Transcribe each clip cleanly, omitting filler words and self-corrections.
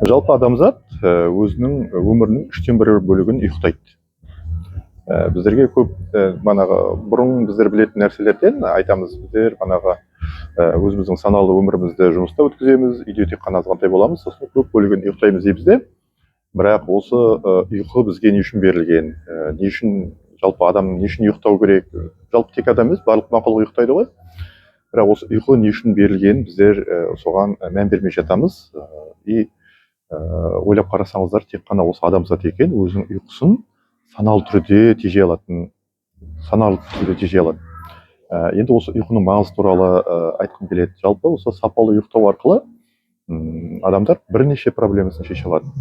Жалпы адамзат өзінің өмірінің 1/3 бөлігін ұйықтайды. Біздерге көп манағы бұрын біздер білетін нәрселерден айтамыз. Біздер манағы өзіміздің саналы өмірімізді жұмыста өткіземіз, үйде тек қана азғантай боламыз, сосын көп бөлігін ұйықтаймыз дейміз де. Бірақ осы ұйқы бізге не үшін берілген? Не үшін жалпы адам не үшін ұйықтау керек? Жалпы тек адам емес, барлық мақұлық ұйықтайды ғой. Бірақ осы ұйқы не үшін берілген? Біздер соған мән бермей жатамыз. И ойлап қарасаңыздар, тек қана осы адамзат екен өзінің ұйқысын саналы түрде тежей алатын, енді осы ұйқының маңызы туралы айтқым келеді. Жалпы осы сапалы ұйықтау арқылы адамдар бірнеше проблемасын шеше алады.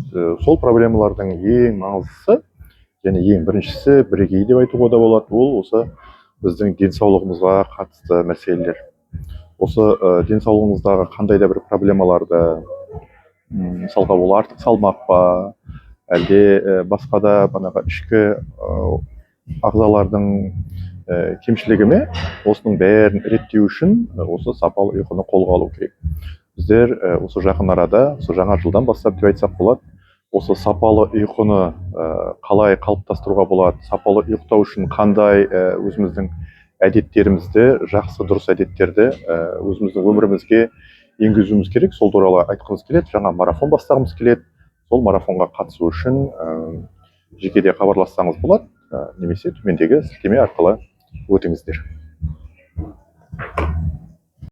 Сол проблемалардың ең маңыздысы және ең біріншісі, бірегей деп айтуға да болады, ол осы біздің денсаулығымызға қатысты мәселелер. Осы денсаулығымыздағы қандай да бір проблемаларды, мысалға ол артық салмақ па, әлде басқа да манағы ішкі ағзалардың кемшілігі ме, осының бәрін реттеу үшін осы сапалы ұйқыны қолға алу керек. Біздер осы жақын арада, осы жаңа жылдан бастап деп айтсақ болады, осы сапалы ұйқыны қалай қалыптастыруға болады, сапалы ұйықтау үшін қандай өзіміздің әдеттерімізді, жақсы дұрыс әдеттерді өзіміздің өмірімізге енгізуіміз керек. Сол туралы айтқымыз келеді. Жаңа марафон бастағымыз келеді. Сол марафонға қатысу үшін жекеде хабарлассаңыз болады, немесе төмендегі сілтеме арқылы өтіңіздер.